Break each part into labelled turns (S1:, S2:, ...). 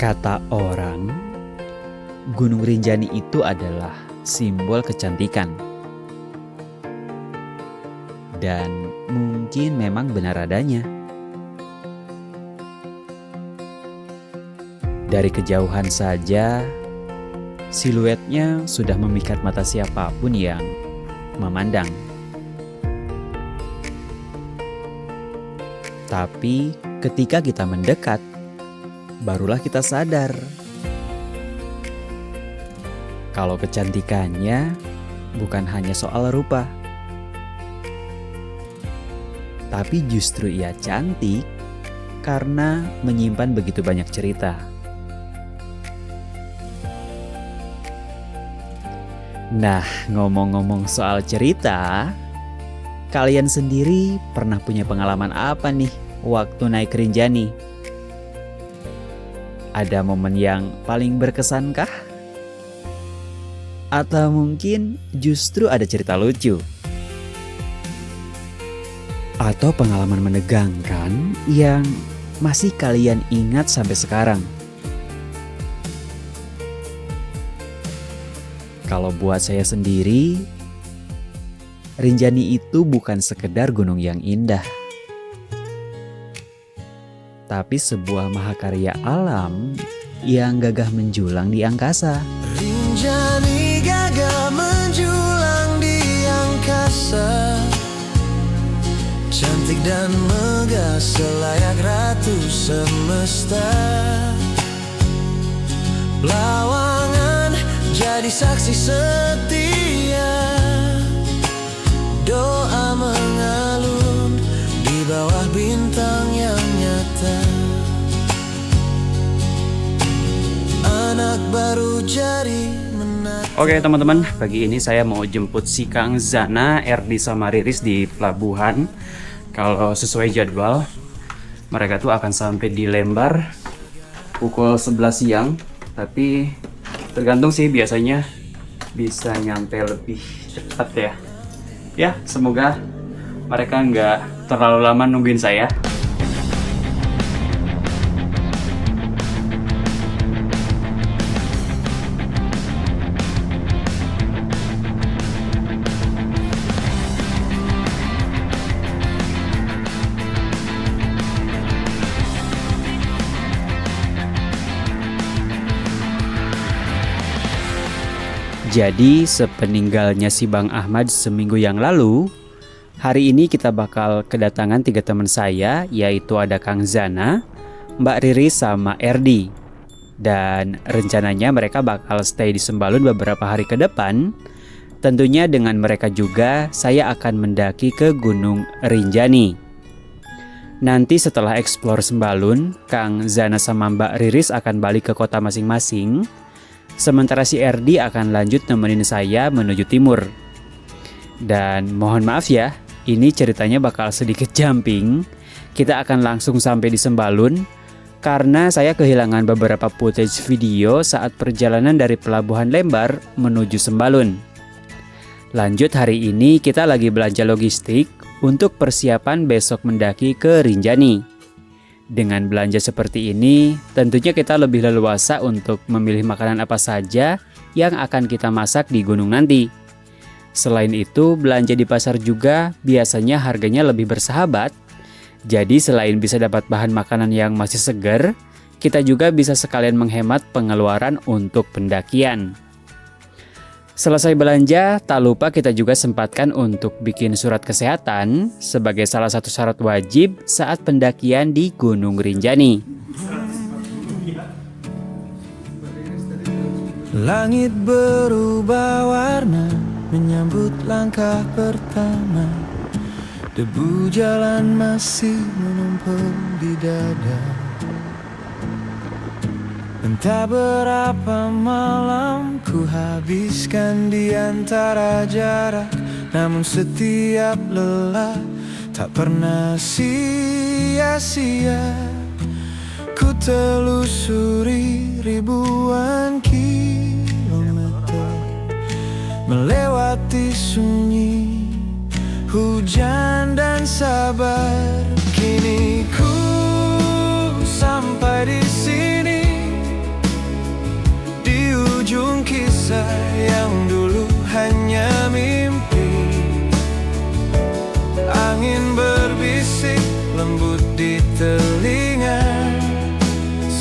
S1: Kata orang, Gunung Rinjani itu adalah simbol kecantikan. Dan mungkin memang benar adanya. Dari kejauhan saja, siluetnya sudah memikat mata siapapun yang memandang. Tapi ketika kita mendekat, barulah kita sadar kalau kecantikannya bukan hanya soal rupa, tapi justru ia cantik karena menyimpan begitu banyak cerita. Nah, ngomong-ngomong soal cerita, kalian sendiri pernah punya pengalaman apa nih waktu naik Rinjani? Ada momen yang paling berkesan kah? Atau mungkin justru ada cerita lucu? Atau pengalaman menegangkan yang masih kalian ingat sampai sekarang? Kalau buat saya sendiri, Rinjani itu bukan sekedar gunung yang indah, tapi sebuah mahakarya alam yang gagah menjulang di angkasa.
S2: Rinjani gagah menjulang di angkasa, cantik dan megah selayak ratu semesta. Lawangan jadi saksi setia, doa mengalun di bawah bintang yang nyata. Anak baru jadi menata.
S1: Oke teman-teman, pagi ini saya mau jemput si Kang Zana, Erdi sama Riris di pelabuhan. Kalau sesuai jadwal, mereka tuh akan sampai di Lembar pukul 11 siang. Tapi tergantung sih, biasanya bisa nyampe lebih cepat ya. Ya, semoga mereka nggak terlalu lama nungguin saya. Jadi sepeninggalnya si Bang Ahmad seminggu yang lalu, hari ini kita bakal kedatangan 3 teman saya, yaitu ada Kang Zana, Mbak Riris sama Erdi. Dan rencananya mereka bakal stay di Sembalun beberapa hari ke depan. Tentunya dengan mereka juga saya akan mendaki ke Gunung Rinjani. Nanti setelah eksplor Sembalun, Kang Zana sama Mbak Riris akan balik ke kota masing-masing. Sementara si Erdi akan lanjut nemenin saya menuju timur. Dan mohon maaf ya, ini ceritanya bakal sedikit jumping. Kita akan langsung sampai di Sembalun karena saya kehilangan beberapa footage video saat perjalanan dari Pelabuhan Lembar menuju Sembalun. Lanjut, hari ini kita lagi belanja logistik untuk persiapan besok mendaki ke Rinjani. Dengan belanja seperti ini, tentunya kita lebih leluasa untuk memilih makanan apa saja yang akan kita masak di gunung nanti. Selain itu, belanja di pasar juga biasanya harganya lebih bersahabat. Jadi selain bisa dapat bahan makanan yang masih segar, kita juga bisa sekalian menghemat pengeluaran untuk pendakian. Selesai belanja, tak lupa kita juga sempatkan untuk bikin surat kesehatan sebagai salah satu syarat wajib saat pendakian di Gunung Rinjani.
S2: Langit berubah warna menyambut langkah pertama. Debu jalan masih menumpuk di dada. Entah berapa malam ku habiskan di antara jarak, namun setiap lelah tak pernah sia-sia. Ku telusuri ribuan kilometer, melewati sunyi, hujan dan sabar. Kini ku sampai di sini,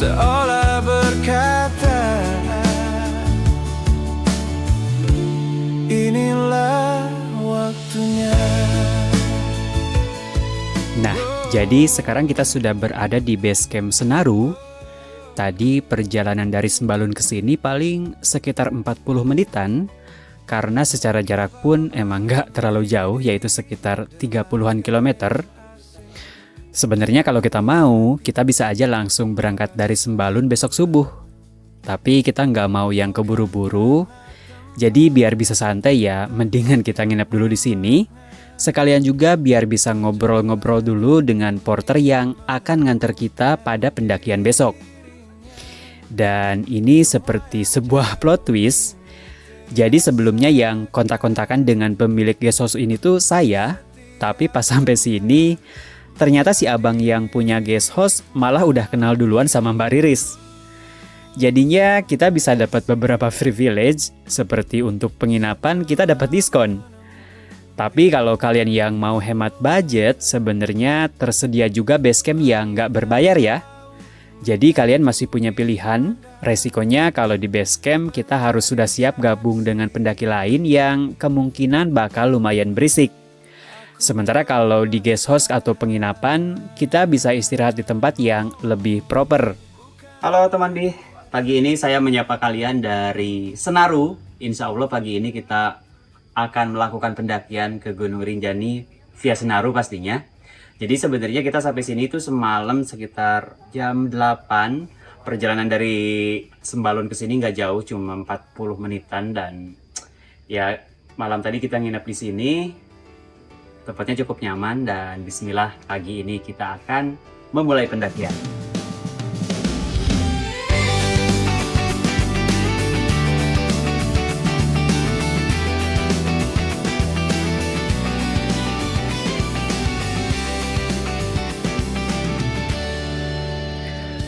S2: seolah berkata, inilah waktunya.
S1: Nah, jadi sekarang kita sudah berada di base camp Senaru. Tadi perjalanan dari Sembalun ke sini paling sekitar 40 menitan, karena secara jarak pun emang nggak terlalu jauh, yaitu sekitar 30-an kilometer. Sebenarnya kalau kita mau, kita bisa aja langsung berangkat dari Sembalun besok subuh. Tapi kita nggak mau yang keburu-buru, jadi biar bisa santai ya, mendingan kita nginep dulu di sini. Sekalian juga biar bisa ngobrol-ngobrol dulu dengan porter yang akan nganter kita pada pendakian besok. Dan ini seperti sebuah plot twist. Jadi sebelumnya yang kontak-kontakan dengan pemilik guest house ini tuh saya, tapi pas sampai sini ternyata si abang yang punya guest house malah udah kenal duluan sama Mbak Riris. Jadinya kita bisa dapat beberapa privilege, seperti untuk penginapan kita dapat diskon. Tapi kalau kalian yang mau hemat budget, sebenarnya tersedia juga base camp yang nggak berbayar ya. Jadi kalian masih punya pilihan. Resikonya kalau di base camp kita harus sudah siap gabung dengan pendaki lain yang kemungkinan bakal lumayan berisik. Sementara kalau di guest house atau penginapan, kita bisa istirahat di tempat yang lebih proper. Halo teman di, pagi ini saya menyapa kalian dari Senaru. Insya Allah pagi ini kita akan melakukan pendakian ke Gunung Rinjani via Senaru pastinya. Jadi sebenarnya kita sampai sini itu semalam sekitar jam 8. Perjalanan dari Sembalun ke sini nggak jauh, cuma 40 menitan, dan ya malam tadi kita nginep di sini. Tempatnya cukup nyaman dan bismillah pagi ini kita akan memulai pendakian.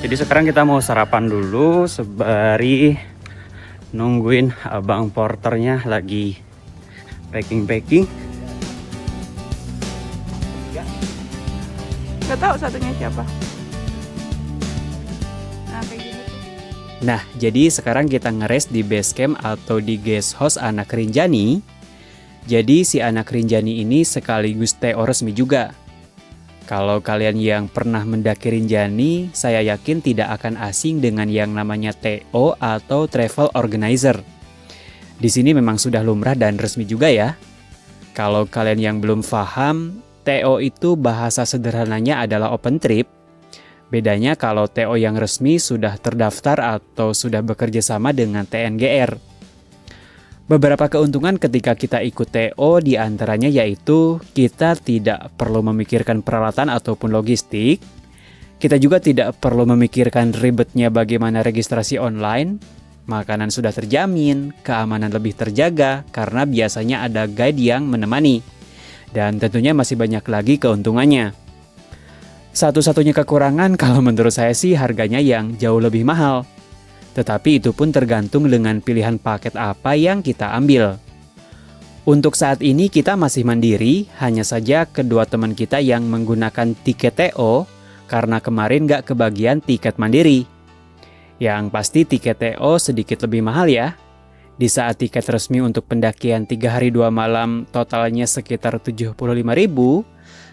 S1: Jadi sekarang kita mau sarapan dulu sembari nungguin abang porternya lagi packing.
S3: Gak tahu satunya siapa. Nah kayak gini tuh.
S1: Nah, jadi sekarang kita ngeres di base camp atau di guest house Anak Rinjani. Jadi si Anak Rinjani ini sekaligus TO resmi juga. Kalau kalian yang pernah mendaki Rinjani, saya yakin tidak akan asing dengan yang namanya TO atau Travel Organizer. Di sini memang sudah lumrah dan resmi juga ya. Kalau kalian yang belum paham, TO itu bahasa sederhananya adalah open trip. Bedanya kalau TO yang resmi sudah terdaftar atau sudah bekerja sama dengan TNGR. Beberapa keuntungan ketika kita ikut TO diantaranya yaitu kita tidak perlu memikirkan peralatan ataupun logistik. Kita juga tidak perlu memikirkan ribetnya bagaimana registrasi online. Makanan sudah terjamin, keamanan lebih terjaga karena biasanya ada guide yang menemani. Dan tentunya masih banyak lagi keuntungannya. Satu-satunya kekurangan kalau menurut saya sih harganya yang jauh lebih mahal. Tetapi itu pun tergantung dengan pilihan paket apa yang kita ambil. Untuk saat ini kita masih mandiri, hanya saja kedua teman kita yang menggunakan tiket TO karena kemarin nggak kebagian tiket mandiri. Yang pasti tiket TO sedikit lebih mahal ya. Di saat tiket resmi untuk pendakian 3 hari 2 malam totalnya sekitar 75.000,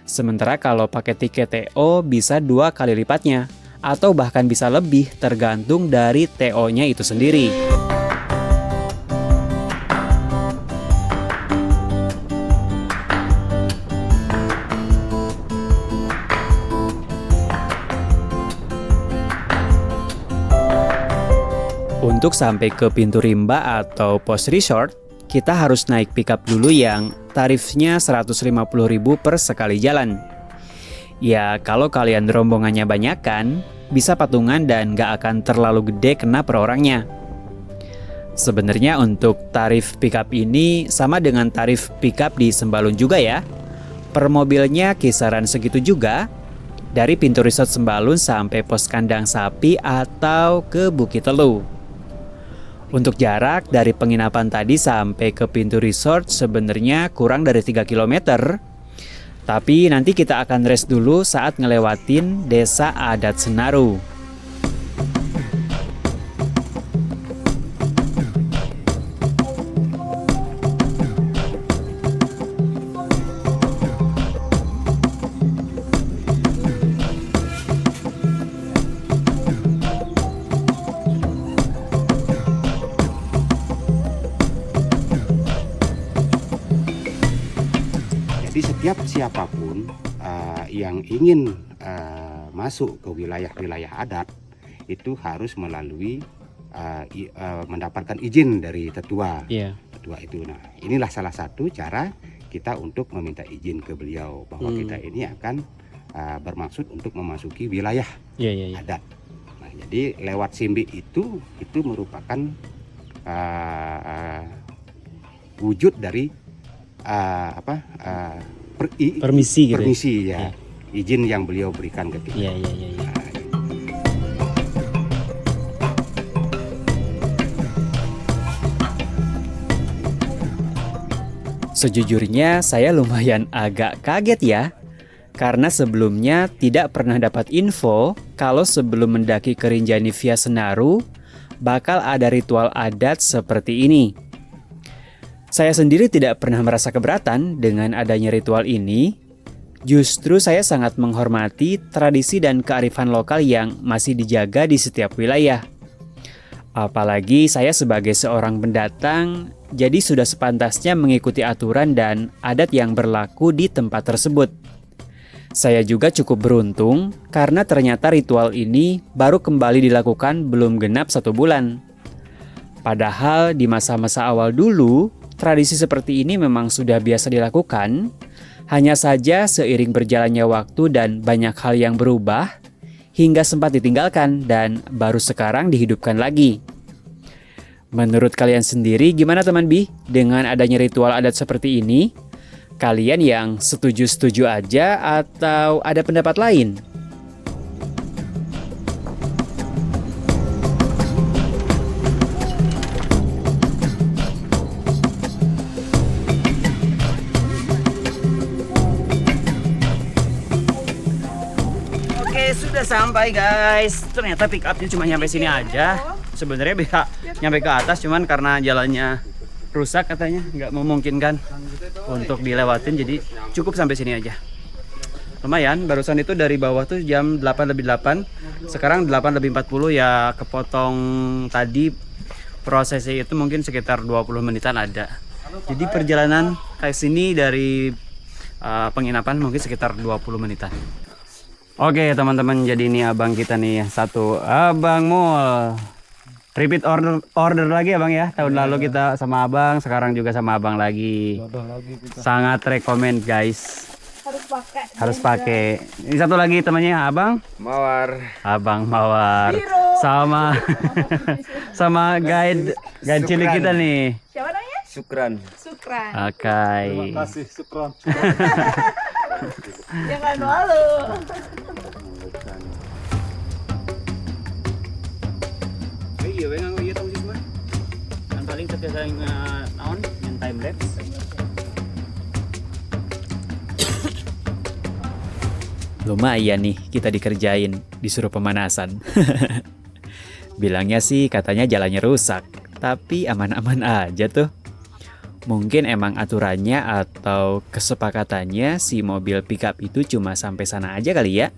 S1: sementara kalau pakai tiket TO bisa 2 kali lipatnya. Atau bahkan bisa lebih tergantung dari TO-nya itu sendiri. Untuk sampai ke pintu rimba atau pos resort, kita harus naik pickup dulu yang tarifnya 150.000 per sekali jalan. Ya, kalau kalian rombongannya banyakan, bisa patungan dan gak akan terlalu gede kena per orangnya. Sebenarnya untuk tarif pickup ini sama dengan tarif pickup di Sembalun juga ya. Per mobilnya kisaran segitu juga, dari pintu resort Sembalun sampai pos kandang sapi atau ke Bukit Telu. Untuk jarak dari penginapan tadi sampai ke pintu resort sebenarnya kurang dari 3 km. Tapi nanti kita akan rest dulu saat ngelewatin desa adat Senaru.
S4: setiap siapapun yang ingin masuk ke wilayah-wilayah adat itu harus melalui mendapatkan izin dari tetua.
S1: Iya.
S4: Tetua itu. Nah, inilah salah satu cara kita untuk meminta izin ke beliau bahwa kita ini akan bermaksud untuk memasuki wilayah adat. Nah, jadi lewat Simbi itu merupakan wujud dari
S1: Permisi gitu.
S4: Permisi ya. Izin yang beliau berikan ke kita.
S1: Iya. Sejujurnya saya lumayan agak kaget ya, karena sebelumnya tidak pernah dapat info kalau sebelum mendaki ke Rinjani via Senaru bakal ada ritual adat seperti ini. Saya sendiri tidak pernah merasa keberatan dengan adanya ritual ini. Justru saya sangat menghormati tradisi dan kearifan lokal yang masih dijaga di setiap wilayah. Apalagi saya sebagai seorang pendatang, jadi sudah sepantasnya mengikuti aturan dan adat yang berlaku di tempat tersebut. Saya juga cukup beruntung karena ternyata ritual ini baru kembali dilakukan belum genap 1 bulan. Padahal di masa-masa awal dulu, tradisi seperti ini memang sudah biasa dilakukan, hanya saja seiring berjalannya waktu dan banyak hal yang berubah, hingga sempat ditinggalkan dan baru sekarang dihidupkan lagi. Menurut kalian sendiri gimana teman Bi dengan adanya ritual adat seperti ini? Kalian yang setuju-setuju aja atau ada pendapat lain? Oke, sudah sampai guys. Ternyata pick upnya cuma nyampe sini aja. Sebenarnya bisa nyampe ke atas, cuman karena jalannya rusak katanya nggak memungkinkan untuk dilewatin, jadi cukup sampai sini aja. Lumayan, barusan itu dari bawah tuh jam 8:08, sekarang 8:40 ya, kepotong tadi prosesnya itu mungkin sekitar 20 menitan ada. Jadi perjalanan kayak sini dari penginapan mungkin sekitar 20 menitan. Oke teman-teman, jadi ini abang kita nih, satu Abang Mul. Repeat order lagi abang ya. Tahun lalu kita sama abang, sekarang juga sama abang lagi. Sangat rekomend guys. Harus pakai. Ini satu lagi temannya abang
S5: Mawar.
S1: Abang Mawar. Sama sama guide cilik kita nih.
S3: Siapa namanya?
S5: Sukran.
S3: Sukran.
S1: Oke.
S2: Terima kasih, Sukron.
S3: Jangan malu.
S1: Iya, wengang iya tahu sih semua. Yang paling setiap naon yang time lapse. Lumayan nih kita dikerjain, disuruh pemanasan. Bilangnya sih katanya jalannya rusak, tapi aman-aman aja tuh. Mungkin emang aturannya atau kesepakatannya si mobil pickup itu cuma sampai sana aja kali ya.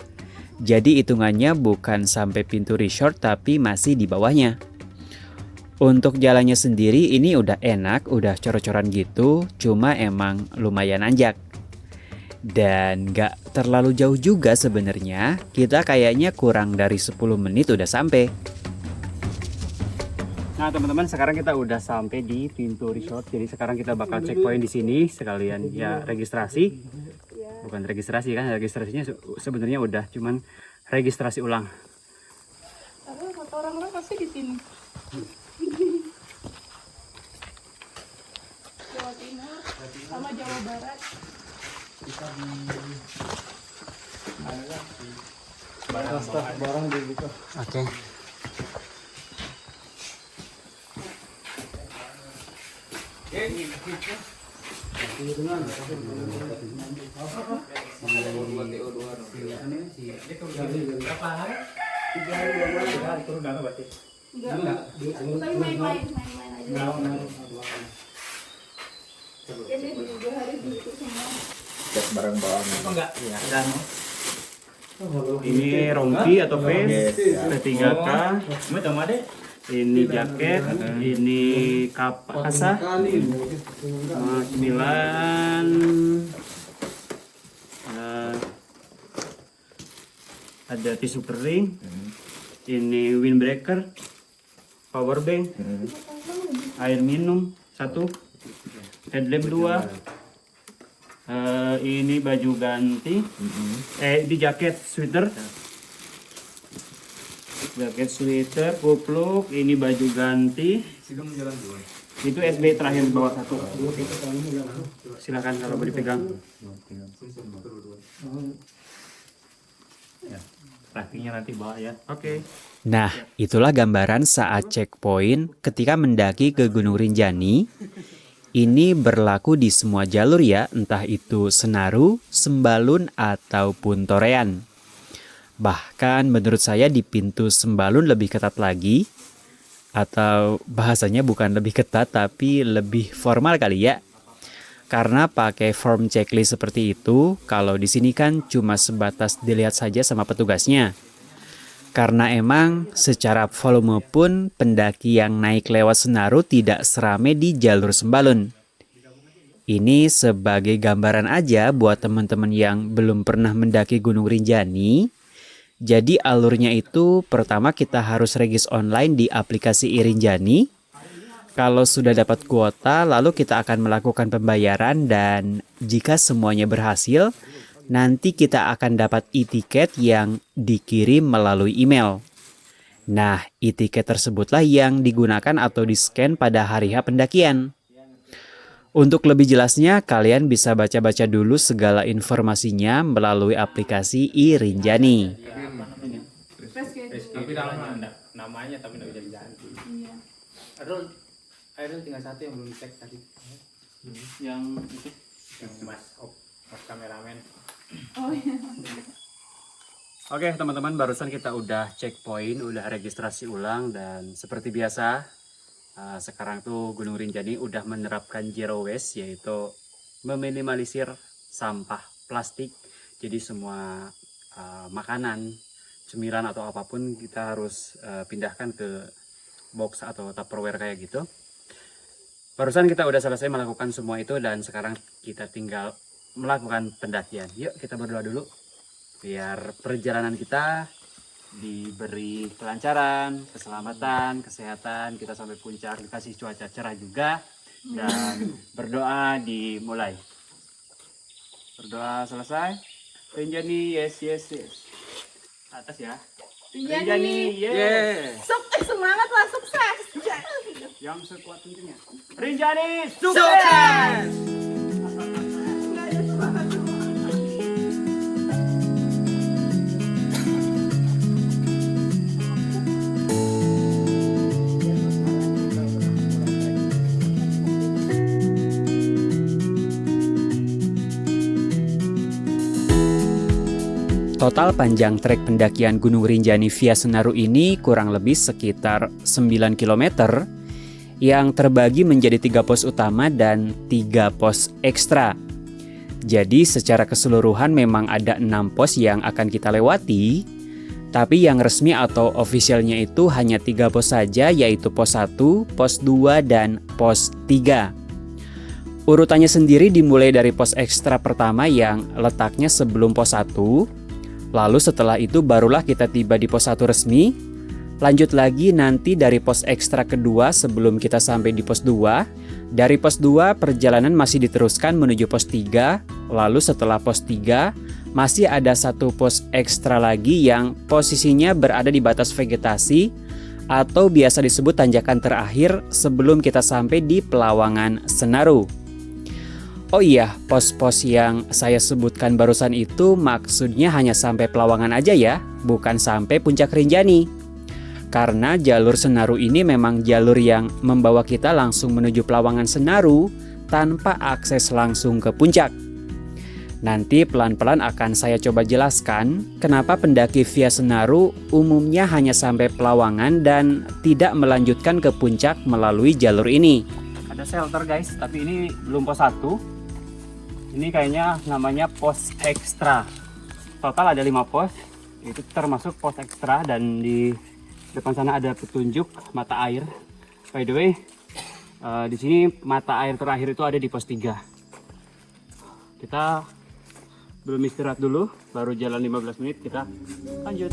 S1: Jadi hitungannya bukan sampai pintu resort tapi masih di bawahnya. Untuk jalannya sendiri ini udah enak, udah cor-coran gitu, cuma emang lumayan nanjak. Dan gak terlalu jauh juga sebenarnya, kita kayaknya kurang dari 10 menit udah sampai. Nah teman-teman, sekarang kita udah sampai di pintu resort. Jadi sekarang kita bakal checkpoint di sini sekalian ya registrasi. Bukan registrasi kan, registrasinya sebenarnya udah, cuman registrasi ulang.
S3: Tapi kata orang-orang pasti di sini. Jawa Timur sama Jawa Barat.
S2: Barang dibuka.
S1: Oke.
S3: Enggak. Tapi main-main aja. Ini 2 hari begitu semua.
S5: Cek barang bawaan.
S1: Dan ini rompi atau vest, P3K, ini jaket, ini kasa, cemilan, ada tisu kering, ini windbreaker, power bank, air minum 1, headlamp 2, ini baju ganti, ini jaket sweater, kupluk, ini baju ganti, itu SB terakhir bawah 1. Silakan kalau mau dipegang.
S2: Pastinya nanti bawa ya.
S1: Oke.
S6: Nah, itulah gambaran saat checkpoint ketika mendaki ke Gunung Rinjani. Ini berlaku di semua jalur ya, entah itu Senaru, Sembalun, ataupun Torean. Bahkan menurut saya di pintu Sembalun lebih ketat lagi, atau bahasanya bukan lebih ketat tapi lebih formal kali ya. Karena pakai form checklist seperti itu, kalau di sini kan cuma sebatas dilihat saja sama petugasnya. Karena emang secara volume pun pendaki yang naik lewat Senaru tidak serame di jalur Sembalun. Ini sebagai gambaran aja buat teman-teman yang belum pernah mendaki Gunung Rinjani. Jadi alurnya itu pertama kita harus regis online di aplikasi iRinjani. Kalau sudah dapat kuota, lalu kita akan melakukan pembayaran dan jika semuanya berhasil, nanti kita akan dapat e-tiket yang dikirim melalui email. Nah, e-tiket tersebutlah yang digunakan atau di-scan pada hari H pendakian. Untuk lebih jelasnya, kalian bisa baca-baca dulu segala informasinya melalui aplikasi iRinjani.
S2: Tapi namanya tapi nggak bisa diganti.
S3: Iya.
S1: Airul tinggal 1 yang belum dicek tadi. Yang itu
S2: Mas kameramen.
S3: Oh iya.
S1: Oke teman-teman, barusan kita udah checkpoint, udah registrasi ulang dan seperti biasa sekarang tuh Gunung Rinjani udah menerapkan zero waste, yaitu meminimalisir sampah plastik. Jadi semua makanan, cemilan atau apapun kita harus pindahkan ke box atau tupperware kayak gitu. Barusan kita udah selesai melakukan semua itu dan sekarang kita tinggal melakukan pendakian. Yuk kita berdoa dulu biar perjalanan kita diberi kelancaran, keselamatan, kesehatan, kita sampai puncak, dikasih cuaca cerah juga, dan berdoa dimulai. Berdoa selesai. Rinjani, yes. Atas ya. Rinjani, yes.
S3: Semangat lah, sukses.
S1: Yang sekuat tentunya. Rinjani, sukses!
S3: Nggak ada semangat.
S6: Total panjang trek pendakian Gunung Rinjani via Senaru ini kurang lebih sekitar 9 km yang terbagi menjadi 3 pos utama dan 3 pos ekstra. Jadi secara keseluruhan memang ada 6 pos yang akan kita lewati, tapi yang resmi atau officialnya itu hanya 3 pos saja, yaitu pos 1, pos 2, dan pos 3. Urutannya sendiri dimulai dari pos ekstra pertama yang letaknya sebelum pos 1. Lalu setelah itu barulah kita tiba di pos 1 resmi. Lanjut lagi nanti dari pos ekstra kedua sebelum kita sampai di pos 2. Dari pos 2 perjalanan masih diteruskan menuju pos 3. Lalu setelah pos 3 masih ada 1 pos ekstra lagi yang posisinya berada di batas vegetasi atau biasa disebut tanjakan terakhir sebelum kita sampai di Pelawangan Senaru. Oh iya, pos-pos yang saya sebutkan barusan itu maksudnya hanya sampai Pelawangan aja ya, bukan sampai Puncak Rinjani. Karena jalur Senaru ini memang jalur yang membawa kita langsung menuju Pelawangan Senaru tanpa akses langsung ke puncak. Nanti pelan-pelan akan saya coba jelaskan kenapa pendaki via Senaru umumnya hanya sampai Pelawangan dan tidak melanjutkan ke puncak melalui jalur ini.
S1: Ada shelter guys, tapi ini belum pos 1. Ini kayaknya namanya pos ekstra. Total ada 5 pos, itu termasuk pos ekstra, dan di depan sana ada petunjuk mata air. By the way, di sini mata air terakhir itu ada di pos 3. Kita belum istirahat dulu, baru jalan 15 menit, kita lanjut.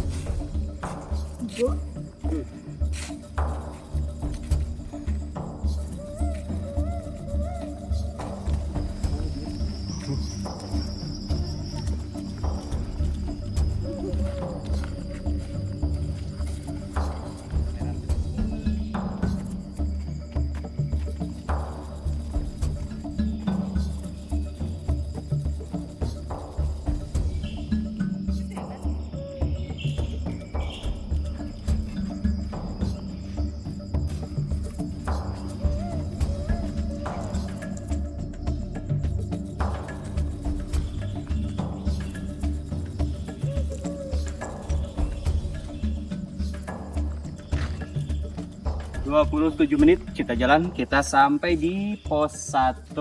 S1: ...27 menit kita jalan, kita sampai di pos 1.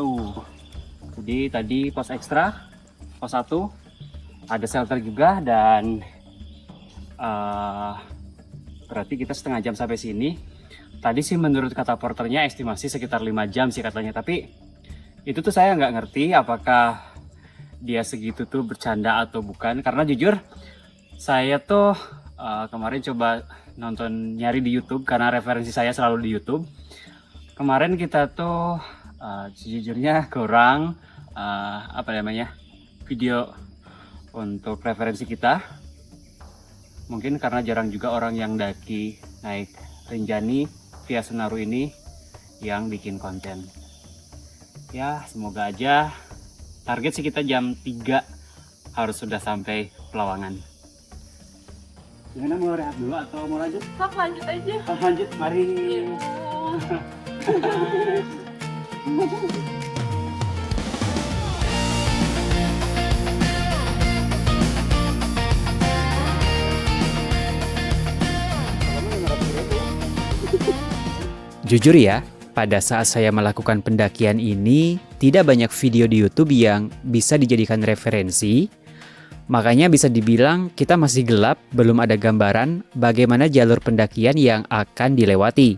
S1: Jadi tadi pos ekstra, pos 1 ada shelter juga, dan berarti kita setengah jam sampai sini. Tadi sih menurut kata porternya estimasi sekitar 5 jam sih katanya, tapi itu tuh saya nggak ngerti apakah dia segitu tuh bercanda atau bukan, karena jujur saya tuh kemarin coba nonton nyari di YouTube karena referensi saya selalu di YouTube. Kemarin kita tuh sejujurnya kurang video untuk referensi kita. Mungkin karena jarang juga orang yang daki naik Rinjani via Senaru ini yang bikin konten. Ya semoga aja, target sih kita jam 3 harus sudah sampai Pelawangan. Gimana, mau rehat dulu atau mau lanjut?
S3: Sok lanjut aja.
S1: Lanjut, mari.
S6: Jujur ya, pada saat saya melakukan pendakian ini, tidak banyak video di YouTube yang bisa dijadikan referensi. Makanya bisa dibilang kita masih gelap, belum ada gambaran bagaimana jalur pendakian yang akan dilewati.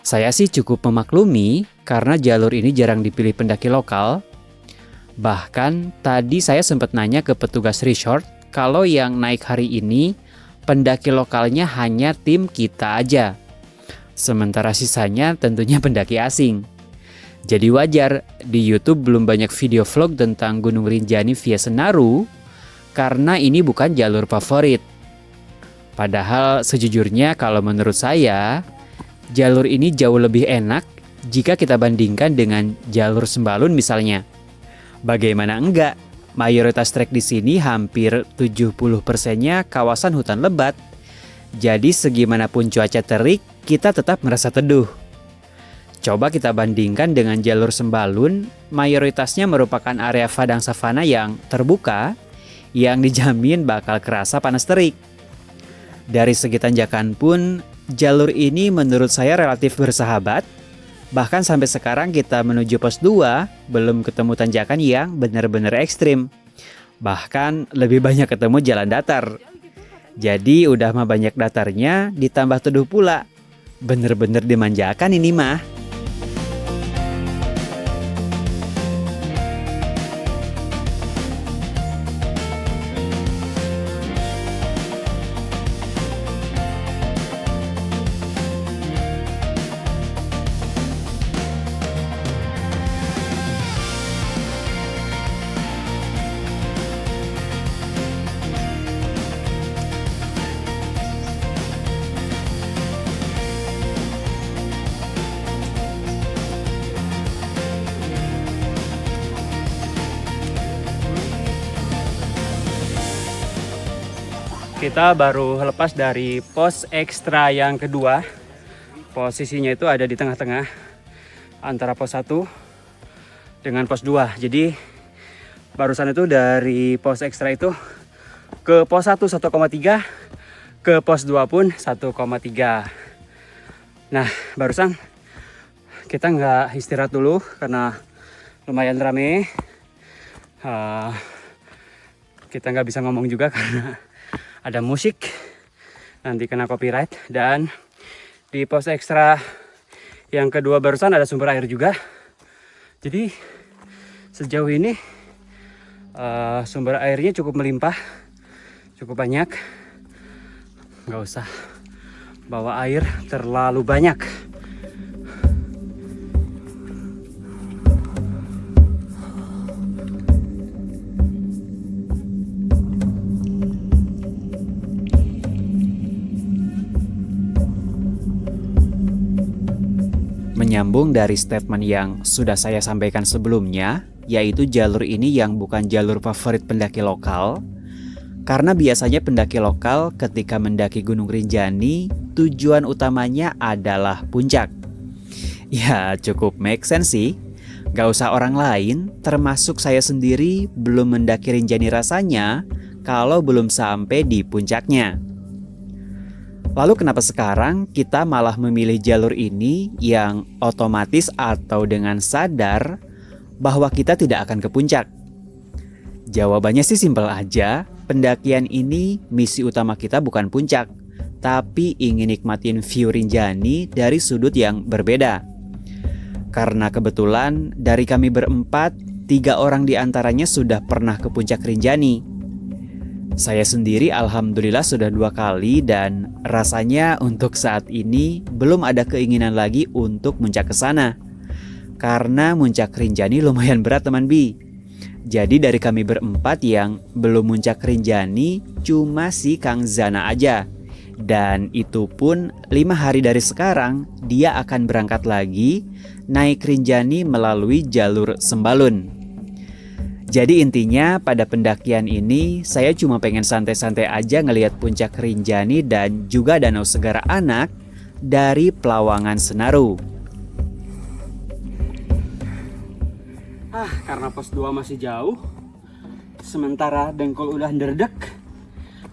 S6: Saya sih cukup memaklumi karena jalur ini jarang dipilih pendaki lokal. Bahkan tadi saya sempat nanya ke petugas resort kalau yang naik hari ini pendaki lokalnya hanya tim kita aja. Sementara sisanya tentunya pendaki asing. Jadi wajar di YouTube belum banyak video vlog tentang Gunung Rinjani via Senaru, karena ini bukan jalur favorit. Padahal sejujurnya kalau menurut saya, jalur ini jauh lebih enak jika kita bandingkan dengan jalur Sembalun misalnya. Bagaimana enggak? Mayoritas trek di sini hampir 70%-nya kawasan hutan lebat. Jadi segimanapun cuaca terik, kita tetap merasa teduh. Coba kita bandingkan dengan jalur Sembalun, mayoritasnya merupakan area padang savana yang terbuka, yang dijamin bakal kerasa panas terik. Dari segi tanjakan pun, jalur ini menurut saya relatif bersahabat. Bahkan sampai sekarang kita menuju pos 2, belum ketemu tanjakan yang benar-benar ekstrim. Bahkan lebih banyak ketemu jalan datar. Jadi udah mah banyak datarnya, ditambah teduh pula. Bener-bener dimanjakan ini mah.
S1: Kita baru lepas dari pos ekstra yang kedua. Posisinya itu ada di tengah-tengah antara pos 1 dengan pos 2. Jadi barusan itu dari pos ekstra itu ke pos 1 1,3, ke pos 2 pun 1,3. Nah barusan kita nggak istirahat dulu karena lumayan rame. Kita nggak bisa ngomong juga karena ada musik, nanti kena copyright. Dan di pos ekstra yang kedua barusan ada sumber air juga. Jadi sejauh ini Sumber airnya cukup melimpah, cukup banyak. Nggak usah bawa air terlalu banyak.
S6: Menyambung dari statement yang sudah saya sampaikan sebelumnya, yaitu jalur ini yang bukan jalur favorit pendaki lokal, karena biasanya pendaki lokal ketika mendaki Gunung Rinjani, tujuan utamanya adalah puncak. Ya cukup make sense sih, gak usah orang lain, termasuk saya sendiri belum mendaki Rinjani rasanya kalau belum sampai di puncaknya. Lalu kenapa sekarang kita malah memilih jalur ini yang otomatis atau dengan sadar bahwa kita tidak akan ke puncak? Jawabannya sih simpel aja, pendakian ini misi utama kita bukan puncak, tapi ingin nikmatin view Rinjani dari sudut yang berbeda. Karena kebetulan dari kami berempat, 3 orang diantaranya sudah pernah ke puncak Rinjani. Saya sendiri alhamdulillah sudah 2 kali dan rasanya untuk saat ini belum ada keinginan lagi untuk muncak ke sana. Karena muncak Rinjani lumayan berat teman Bi. Jadi dari kami berempat yang belum muncak Rinjani cuma si Kang Zana aja. Dan itu pun 5 hari dari sekarang dia akan berangkat lagi naik Rinjani melalui jalur Sembalun. Jadi intinya pada pendakian ini saya cuma pengen santai-santai aja ngelihat puncak Rinjani dan juga Danau Segara Anak dari Pelawangan Senaru.
S1: Karena pos 2 masih jauh, sementara dengkul udah nderdek,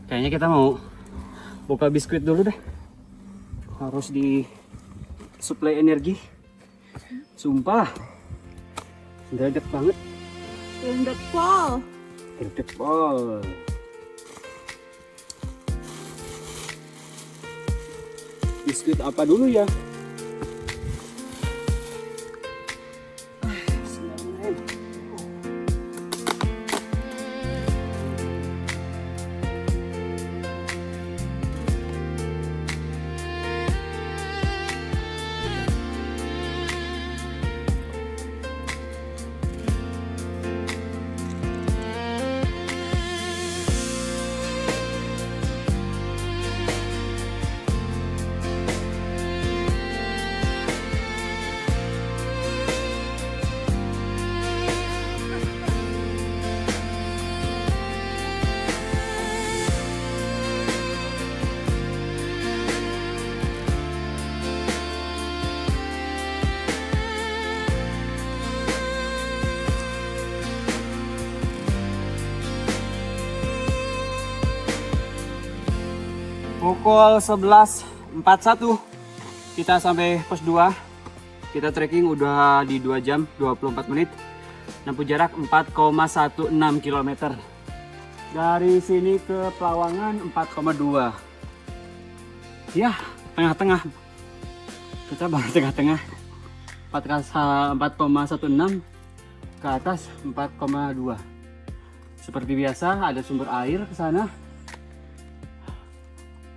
S1: kayaknya kita mau buka biskuit dulu deh. Harus di suplai energi. Sumpah, nderdek banget.
S3: Rendek pol.
S1: Nderdek pol. Biskuit apa dulu ya? Pukul 11.41 kita sampai pos 2. Kita trekking udah di 2 jam 24 menit. Nempuh jarak 4,16 km. Dari sini ke Pelawangan 4,2. Ya, tengah-tengah. Kita baru tengah-tengah. 4,16 ke atas 4,2. Seperti biasa ada sumber air ke sana.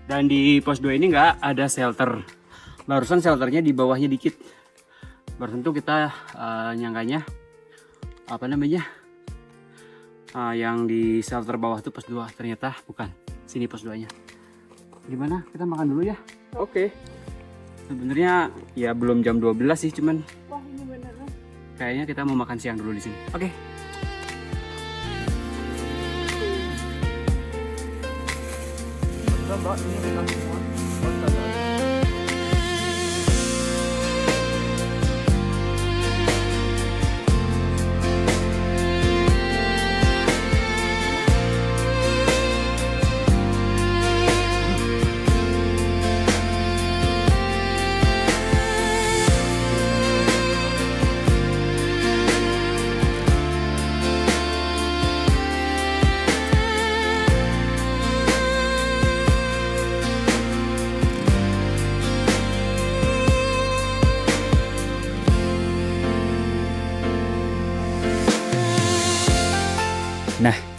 S1: Dan di pos 2 ini nggak ada shelter. Barusan shelternya di bawahnya dikit. Barusan tuh kita nyangkanya apa namanya? Yang di shelter bawah tuh pos 2, ternyata bukan. Sini pos 2-nya. Gimana? Kita makan dulu ya? Oke. Sebenarnya ya belum jam 12 sih, cuman
S3: Wah, ini beneran.
S1: kayaknya kita mau makan siang dulu di sini. Oke.
S5: Mbak, ini kita semua.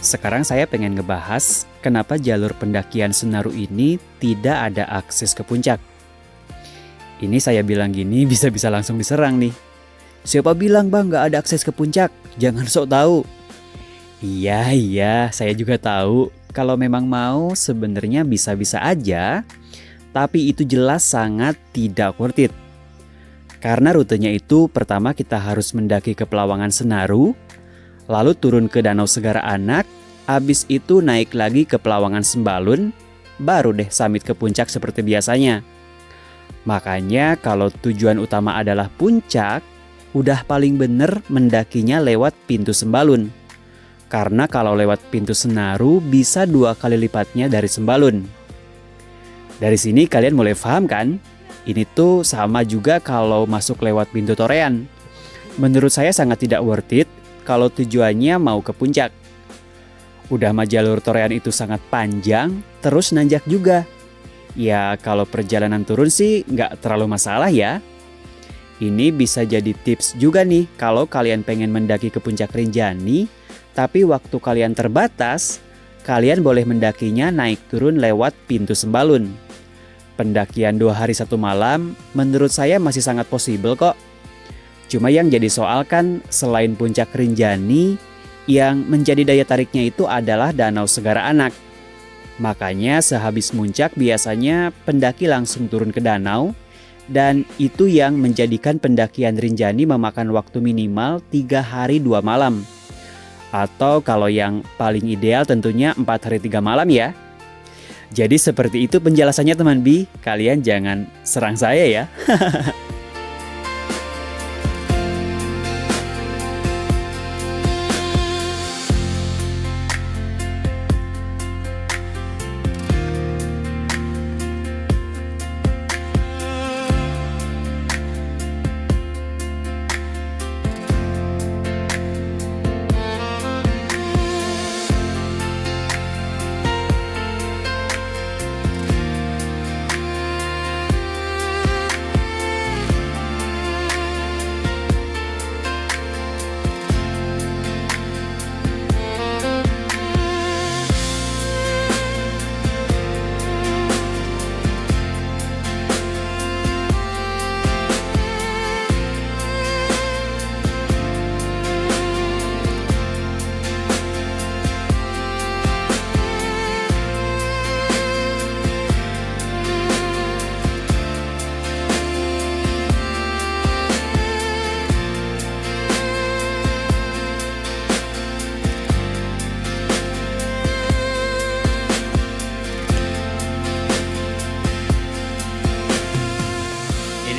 S1: Sekarang saya pengen ngebahas kenapa jalur pendakian Senaru ini tidak ada akses ke puncak. Ini saya bilang gini bisa-bisa langsung diserang nih. Siapa bilang bang nggak ada akses ke puncak? Jangan sok tahu. Iya, saya juga tahu. Kalau memang mau sebenarnya bisa-bisa aja. Tapi itu jelas sangat tidak worth it. Karena rutenya itu pertama kita harus mendaki ke Pelawangan Senaru, lalu turun ke Danau Segara Anak, habis itu naik lagi ke Pelawangan Sembalun, baru deh summit ke puncak seperti biasanya. Makanya kalau tujuan utama adalah puncak, udah paling bener mendakinya lewat pintu Sembalun. Karena kalau lewat pintu Senaru bisa 2 kali lipatnya dari Sembalun. Dari sini kalian mulai paham kan? Ini tuh sama juga kalau masuk lewat pintu Torean. Menurut saya sangat tidak worth it kalau tujuannya mau ke puncak. Udah mah jalur Torean itu sangat panjang, terus nanjak juga. Ya kalau perjalanan turun sih nggak terlalu masalah ya. Ini bisa jadi tips juga nih kalau kalian pengen mendaki ke puncak Rinjani, tapi waktu kalian terbatas, kalian boleh mendakinya naik turun lewat pintu Sembalun. Pendakian 2 hari 1 malam menurut saya masih sangat possible kok. Cuma yang jadi soal kan selain puncak Rinjani, yang menjadi daya tariknya itu adalah Danau Segara Anak. Makanya sehabis puncak biasanya pendaki langsung turun ke danau, dan itu yang menjadikan pendakian Rinjani memakan waktu minimal 3 hari 2 malam. Atau kalau yang paling ideal tentunya 4 hari 3 malam ya. Jadi seperti itu penjelasannya teman Bi, kalian jangan serang saya ya.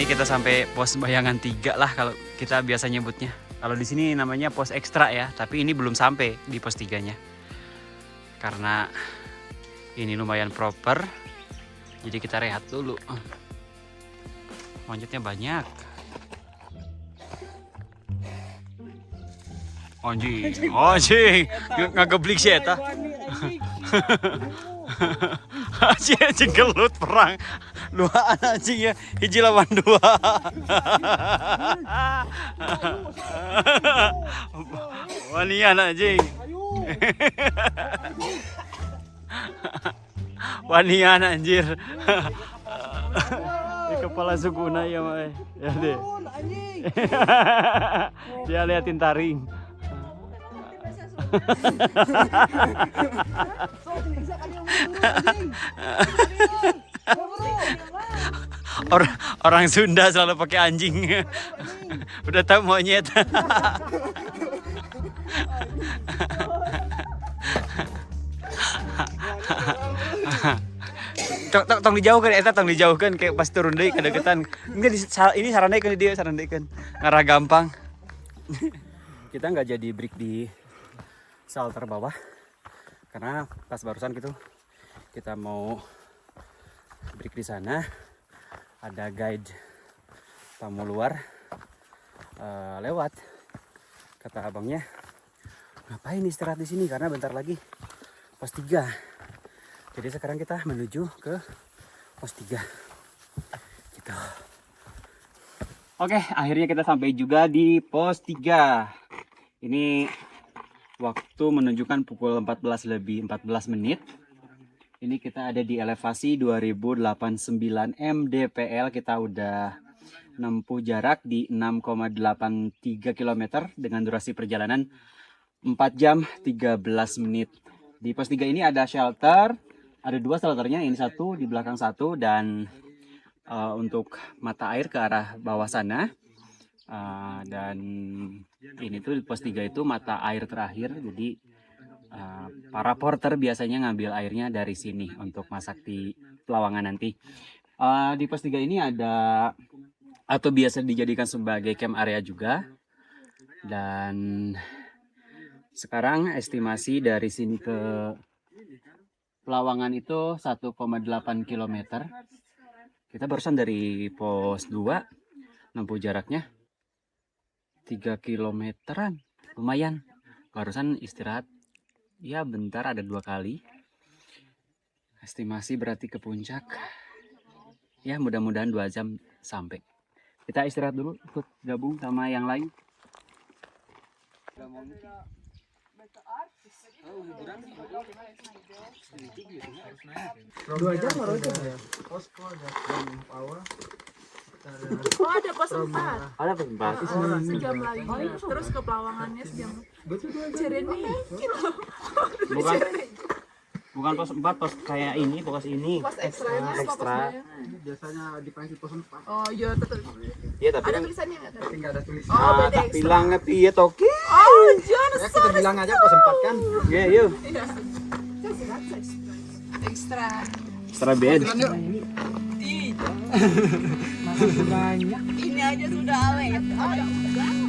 S1: Kita sampai pos bayangan 3 lah kalau kita biasa nyebutnya. Kalau di sini namanya pos ekstra ya, tapi ini belum sampai di pos 3-nya. Karena ini lumayan proper. Jadi kita rehat dulu. Lanjutnya banyak. Anjing, ngageblik sih eta. Anjing gelut perang. 2 anjing ya, hiji lawan 2. Wanian anjing. Wanian anjir. Di kepala suguna ya mah. Ya deh. Dia liatin taring. Orang Sunda selalu pakai anjing. Udah tahu monyet. Tong dijauhkan eta, tong dijauhkan kayak pas turun deui kadeketan. Enggak ini sarandekeun dia sarandekeun. Ngarah gampang. Kita nggak jadi break di shelter bawah karena pas barusan gitu kita mau break di sana, ada guide tamu luar lewat, kata abangnya ngapain istirahat di sini karena bentar lagi pos 3. Jadi sekarang kita menuju ke pos 3 gitu. Oke, akhirnya kita sampai juga di pos 3. Ini Waktu menunjukkan pukul 14 lebih 14 menit. Ini kita ada di elevasi 2089 mdpl. Kita udah menempuh jarak di 6,83 km dengan durasi perjalanan 4 jam 13 menit. Di pos 3 ini ada shelter. Ada 2 shelternya, ini satu di belakang satu, dan untuk mata air ke arah bawah sana. Dan ini tuh di pos 3 itu mata air terakhir, jadi para porter biasanya ngambil airnya dari sini untuk masak di Pelawangan nanti. Di pos 3 ini ada, atau biasa dijadikan sebagai camp area juga. Dan sekarang estimasi dari sini ke Pelawangan itu 1,8 km. Kita barusan dari pos 2 nempuh jaraknya 3 kilometeran, lumayan. Barusan istirahat ya bentar, ada 2 kali. Estimasi berarti ke puncak ya mudah-mudahan 2 jam sampai. Kita istirahat dulu, ikut gabung sama yang lain.
S3: Oh, ada pos 4.
S1: Ada tempat.
S3: Sejam lagi. Terus ke Pelawangannya sejam. Cireni.
S1: Bukan pos 4, pos kayak ini, pos ini.
S3: Pos ekstranya.
S1: Ekstra.
S7: Biasanya dipanggil pos 4.
S3: Oh iya, tetap.
S1: Iya, tapi
S3: Ada tulisannya nggak tadi?
S7: Tapi nggak ada tulisan.
S3: Oh, beda
S1: tak
S3: ekstra.
S1: bilang piye toki.
S3: Oh, jangan
S7: Ya kita bilang aja pos 4 kan.
S1: Ya, yuk.
S3: Ekstra.
S1: Ekstra bed.
S3: Ini aja sudah awet. Oh, ya udah.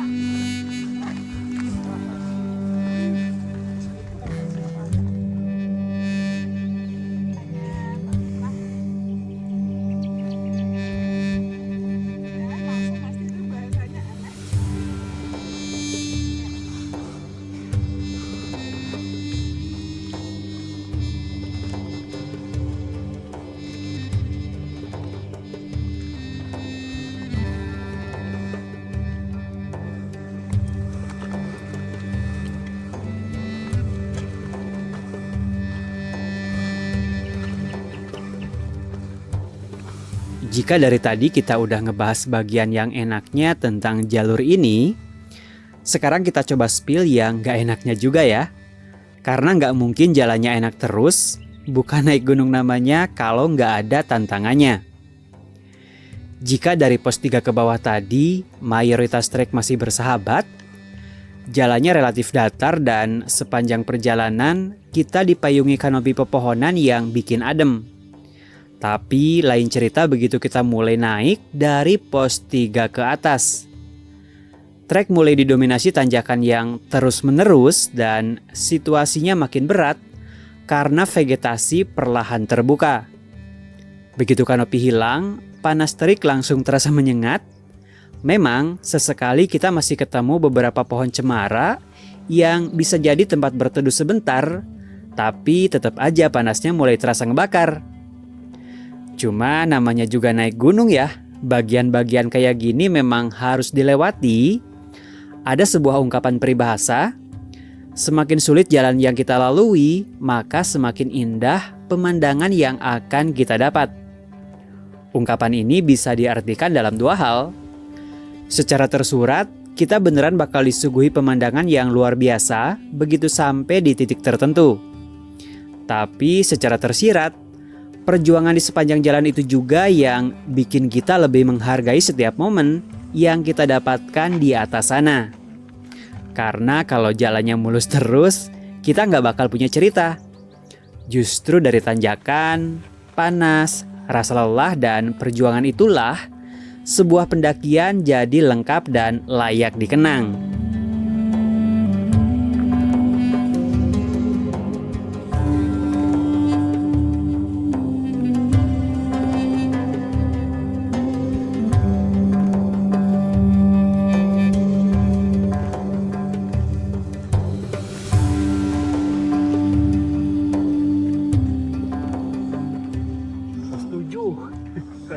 S6: Jika dari tadi kita udah ngebahas bagian yang enaknya tentang jalur ini, sekarang kita coba spill yang gak enaknya juga ya. Karena nggak mungkin jalannya enak terus, bukan naik gunung namanya kalau nggak ada tantangannya. Jika dari pos 3 ke bawah tadi, mayoritas trek masih bersahabat, jalannya relatif datar dan sepanjang perjalanan kita dipayungi kanopi pepohonan yang bikin adem. Tapi lain cerita begitu kita mulai naik dari pos 3 ke atas. Trek mulai didominasi tanjakan yang terus-menerus dan situasinya makin berat karena vegetasi perlahan terbuka. Begitu kanopi hilang, panas terik langsung terasa menyengat. Memang sesekali kita masih ketemu beberapa pohon cemara yang bisa jadi tempat berteduh sebentar, tapi tetap aja panasnya mulai terasa ngebakar. Cuma namanya juga naik gunung ya, bagian-bagian kayak gini memang harus dilewati. Ada sebuah ungkapan peribahasa, semakin sulit jalan yang kita lalui, maka semakin indah pemandangan yang akan kita dapat. Ungkapan ini bisa diartikan dalam 2 hal. Secara tersurat, kita beneran bakal disuguhi pemandangan yang luar biasa begitu sampai di titik tertentu. Tapi secara tersirat, perjuangan di sepanjang jalan itu juga yang bikin kita lebih menghargai setiap momen yang kita dapatkan di atas sana. Karena kalau jalannya mulus terus, kita nggak bakal punya cerita. Justru dari tanjakan, panas, rasa lelah, dan perjuangan itulah sebuah pendakian jadi lengkap dan layak dikenang.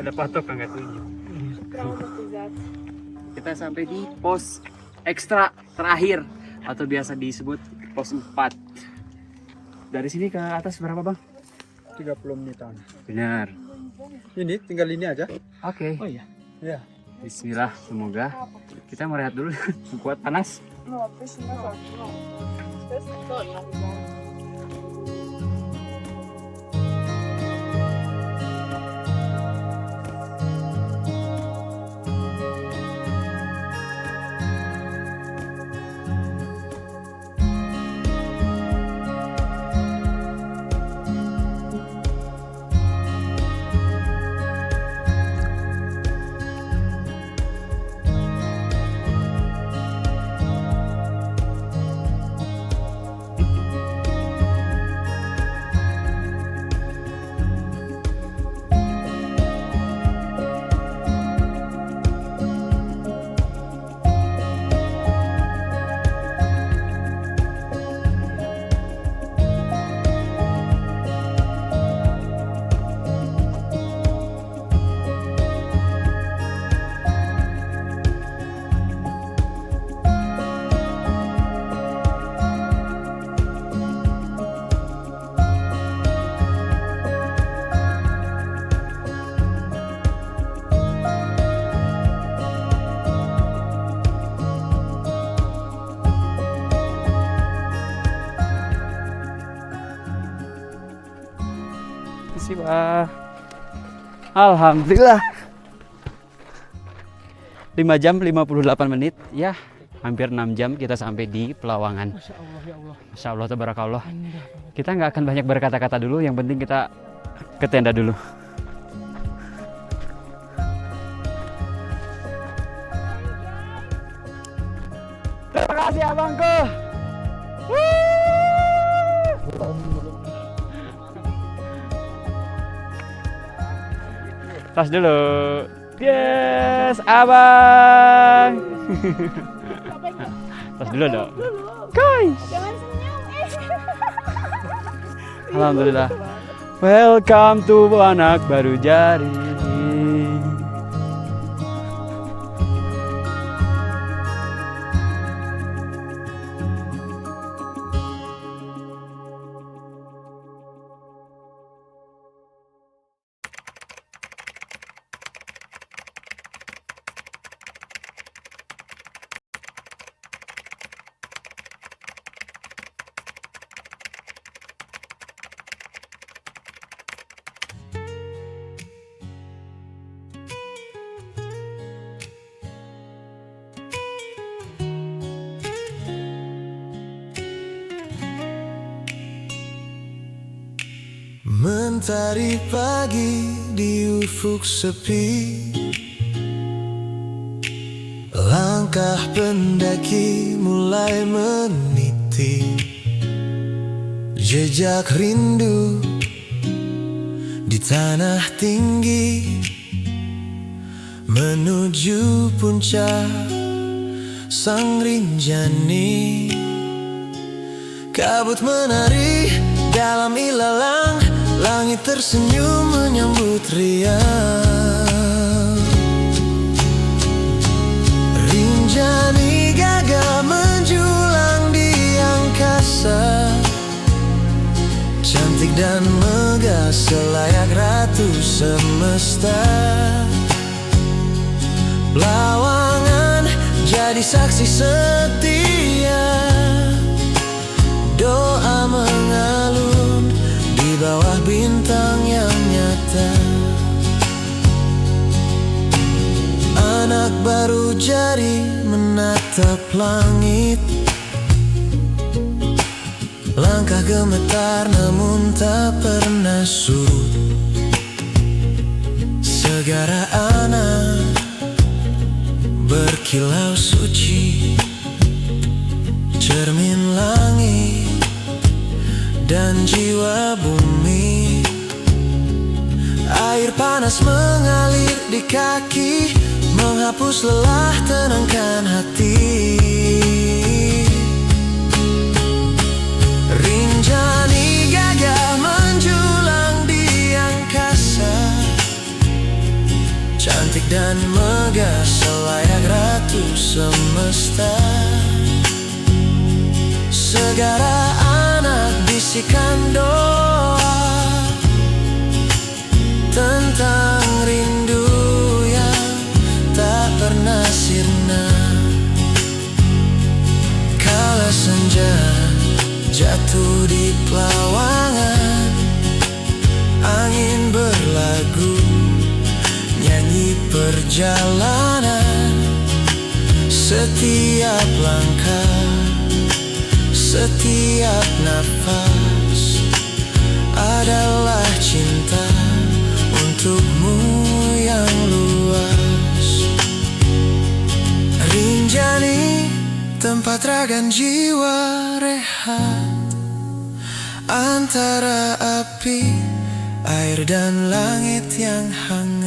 S1: Ada patok nggak tujuh. Kita sampai di pos ekstra terakhir atau biasa disebut Pos 4. Dari sini ke atas berapa bang?
S7: 30 menitan.
S1: Benar.
S7: Ini tinggal ini aja.
S1: Oke.
S7: Oh iya. Ya.
S1: Bismillah, semoga kita mau rehat dulu. Kuat panas. Wah, alhamdulillah 5 jam 58 menit ya, hampir 6 jam kita sampai di Pelawangan. Masya Allah ya Allah. Masya Allah tabarakallah. Kita nggak akan banyak berkata-kata dulu, yang penting kita ke tenda dulu. Terima kasih abangku. Tas dulu. Yes, abang. Tas dulu dong. Guys.
S3: Jangan senyum.
S1: Alhamdulillah. Welcome to anak baru jari.
S8: Mentari pagi di ufuk sepi, langkah pendaki mulai meniti jejak rindu di tanah tinggi, menuju puncak Sang Rinjani. Kabut menari dalam ilalang, langit tersenyum menyambut riang. Rinjani gagah menjulang di angkasa, cantik dan megah selayak ratu semesta. Pelawangan jadi saksi setia, doa mengalun di bawah bintang yang nyata. Anak baru jari menatap langit, langkah gemetar namun tak pernah surut. Segara anak berkilau suci, cermin langit dan jiwa bumi. Air panas mengalir di kaki, menghapus lelah, tenangkan hati. Rinjani gagah menjulang di angkasa, cantik dan megah selayak ratu semesta. Segara anak bisikan doa tentang rindu yang tak pernah sirna. Kala senja jatuh di pelawangan, angin berlagu, nyanyi perjalanan. Setiap langkah, setiap nafas adalah cinta untukmu yang luas. Rinjani, tempat ragan jiwa rehat antara api, air dan langit yang hangat.